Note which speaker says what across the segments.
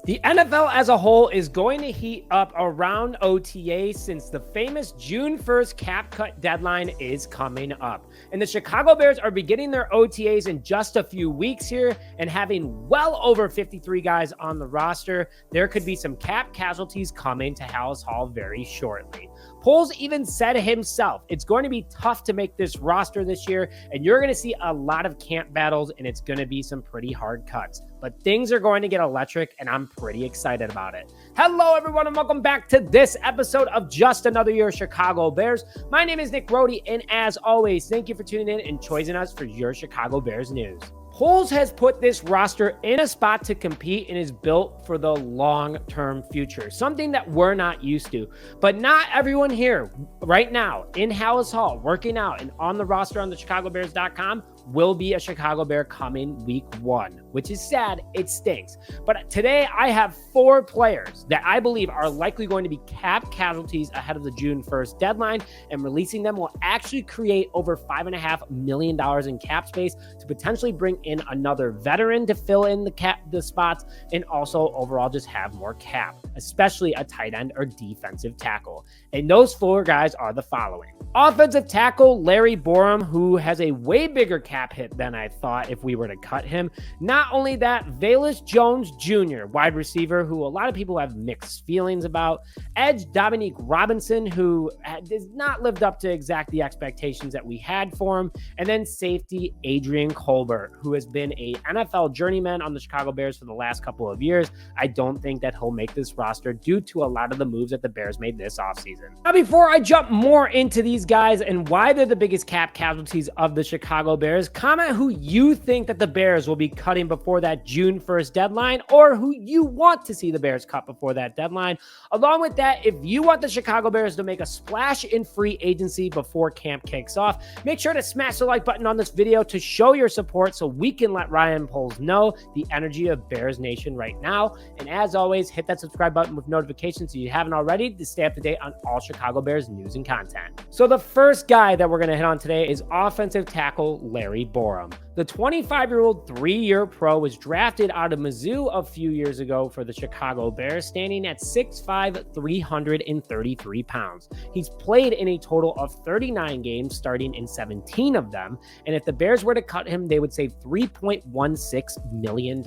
Speaker 1: The NFL as a whole is going to heat up around OTA since the famous June 1st cap cut deadline is coming up. And the Chicago Bears are beginning their OTAs in just a few weeks here and having well over 53 guys on the roster. There could be some cap casualties coming to Halas Hall very shortly. Poles even said himself, it's going to be tough to make this roster this year, and you're going to see a lot of camp battles, and it's going to be some pretty hard cuts. But things are going to get electric, and I'm pretty excited about it. Hello, everyone, and welcome back to this episode of Just Another Year Chicago Bears. My name is Nick Brody, and as always, thank you for tuning in and choosing us for your Chicago Bears news. Poles has put this roster in a spot to compete and is built for the long-term future, something that we're not used to. But not everyone here right now in Halas Hall working out and on the roster on the ChicagoBears.com will be a Chicago Bear coming week 1, which is sad. It stinks. But today I have 4 players that I believe are likely going to be cap casualties ahead of the June 1st deadline, and releasing them will actually create over $5.5 million in cap space to potentially bring in another veteran to fill in the spots, and also overall just have more cap, especially a tight end or defensive tackle. And those 4 guys are the following. Offensive tackle Larry Borom, who has a way bigger cap hit than I thought if we were to cut him. Not only that, Velus Jone Jr, wide receiver, who a lot of people have mixed feelings about. Edge Dominque Robinson, who has not lived up to exact expectations that we had for him. And then safety Adrian Colbert, who has been a NFL journeyman on the Chicago Bears for the last couple of years. I don't think that he'll make this roster due to a lot of the moves that the Bears made this offseason. Now, before I jump more into these guys and why they're the biggest cap casualties of the Chicago Bears, comment who you think that the Bears will be cutting before that June 1st deadline, or who you want to see the Bears cut before that deadline. Along with that, if you want the Chicago Bears to make a splash in free agency before camp kicks off, make sure to smash the like button on this video to show your support so we can let Ryan Poles know the energy of Bears Nation right now. And as always, hit that subscribe button with notifications so you haven't already to stay up to date on all Chicago Bears news and content. So the first guy that we're going to hit on today is offensive tackle Larry Borom. The 25-year-old 3-year pro was drafted out of Mizzou a few years ago for the Chicago Bears, standing at 6'5", 333 pounds. He's played in a total of 39 games, starting in 17 of them. And if the Bears were to cut him, they would save $3.16 million.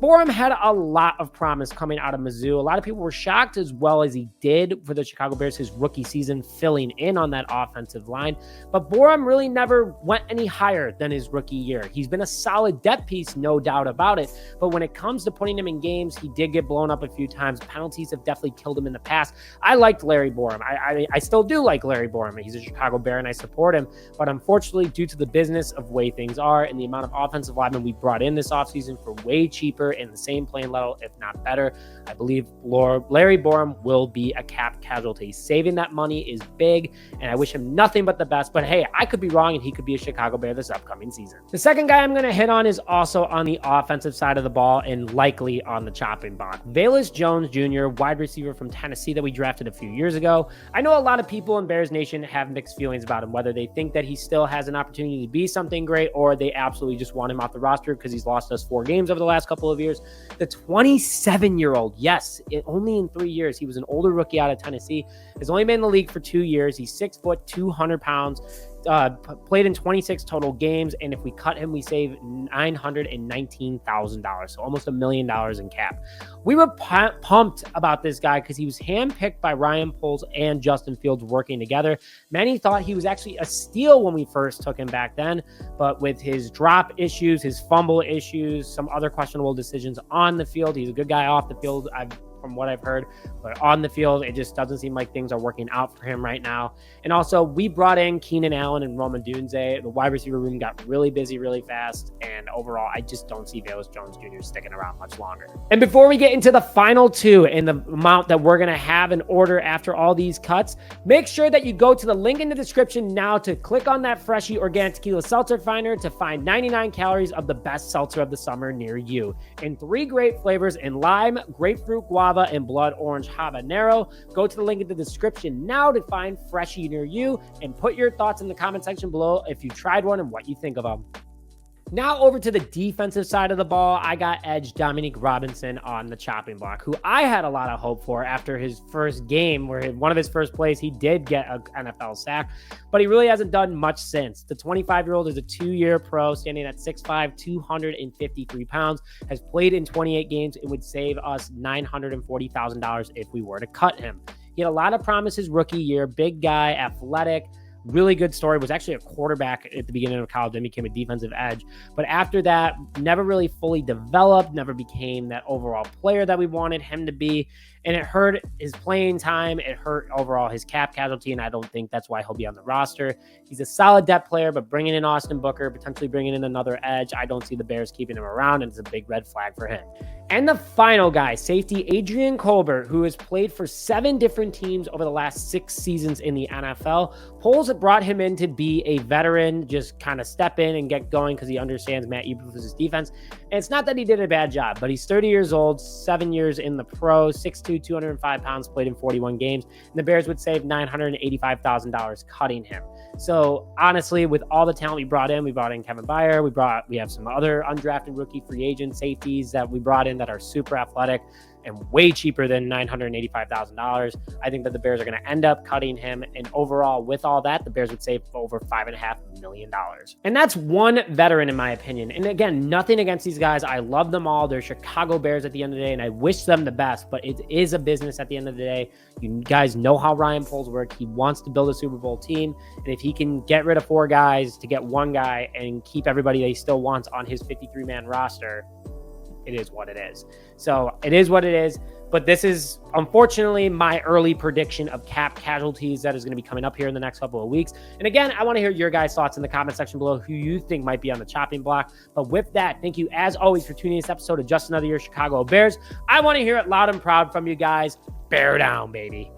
Speaker 1: Borom had a lot of promise coming out of Mizzou. A lot of people were shocked as well as he did for the Chicago Bears his rookie season, filling in on that offensive line. But Borom really never went any higher than his rookie year. He's been a solid depth piece, no doubt about it. But when it comes to putting him in games, he did get blown up a few times. Penalties have definitely killed him in the past. I liked Larry Borom. I still do like Larry Borom. He's a Chicago Bear and I support him. But unfortunately, due to the business of way things are and the amount of offensive linemen we brought in this offseason for way cheaper in the same playing level, if not better, I believe Larry Borom will be a cap casualty. Saving that money is big, and I wish him nothing but the best. But hey, I could be wrong, and he could be a Chicago Bear this upcoming season. The second guy I'm going to hit on is also on the offensive side of the ball and likely on the chopping block. Velus Jone Jr., wide receiver from Tennessee that we drafted a few years ago. I know a lot of people in Bears Nation have mixed feelings about him, whether they think that he still has an opportunity to be something great or they absolutely just want him off the roster because he's lost us 4 games over the last couple of years. The 27-year-old, yes, only in 3 years. He was an older rookie out of Tennessee. Has only been in the league for 2 years. He's 6 foot, 200 pounds. Played in 26 total games, and if we cut him, we save $919,000, so almost $1 million in cap. We were pumped about this guy because he was handpicked by Ryan Poles and Justin Fields working together. Many thought he was actually a steal when we first took him back then, but with his drop issues, his fumble issues, some other questionable decisions on the field, he's a good guy off the field. From what I've heard, but on the field, it just doesn't seem like things are working out for him right now. And also, we brought in Keenan Allen and Roman Dunze. The wide receiver room got really busy really fast, and overall, I just don't see Velus Jone Jr. sticking around much longer. And before we get into the final 2 and the amount that we're going to have in order after all these cuts, make sure that you go to the link in the description now to click on that Freshie Organic Tequila Seltzer Finder to find 99 calories of the best seltzer of the summer near you. In 3 great flavors in lime, grapefruit, guava, and blood orange habanero. Go to the link in the description now to find Freshie near you and put your thoughts in the comment section below if you tried one and what you think of them. Now over to the defensive side of the ball, I got edge Dominque Robinson on the chopping block, who I had a lot of hope for after his first game, where one of his first plays, he did get an NFL sack, but he really hasn't done much since. The 25-year-old is a 2-year pro, standing at 6'5", 253 pounds, has played in 28 games, and would save us $940,000 if we were to cut him. He had a lot of promise his rookie year, big guy, athletic, really good story, was actually a quarterback at the beginning of college, then became a defensive edge. But after that, never really fully developed, never became that overall player that we wanted him to be. And it hurt his playing time. It hurt overall his cap casualty. And I don't think that's why he'll be on the roster. He's a solid depth player, but bringing in Austin Booker, potentially bringing in another edge, I don't see the Bears keeping him around. And it's a big red flag for him. And the final guy, safety Adrian Colbert, who has played for 7 different teams over the last 6 seasons in the NFL. Polls have brought him in to be a veteran, just kind of step in and get going because he understands Matt Eberflus's defense. And it's not that he did a bad job, but he's 30 years old, 7 years in the pro, 6'2", 205 pounds, played in 41 games. And the Bears would save $985,000 cutting him. So honestly, with all the talent we brought in Kevin Byard, we have some other undrafted rookie free agent safeties that we brought in that are super athletic and way cheaper than $985,000. I think that the Bears are going to end up cutting him. And overall, with all that, the Bears would save over $5.5 million. And that's one veteran, in my opinion. And again, nothing against these guys. I love them all. They're Chicago Bears at the end of the day, and I wish them the best. But it is a business at the end of the day. You guys know how Ryan Poles works. He wants to build a Super Bowl team. And if he can get rid of 4 guys to get 1 guy and keep everybody that he still wants on his 53-man roster, it is what it is. So it is what it is. But this is, unfortunately, my early prediction of cap casualties that is going to be coming up here in the next couple of weeks. And again, I want to hear your guys' thoughts in the comment section below, who you think might be on the chopping block. But with that, thank you, as always, for tuning in this episode of Just Another Year Chicago Bears. I want to hear it loud and proud from you guys. Bear down, baby.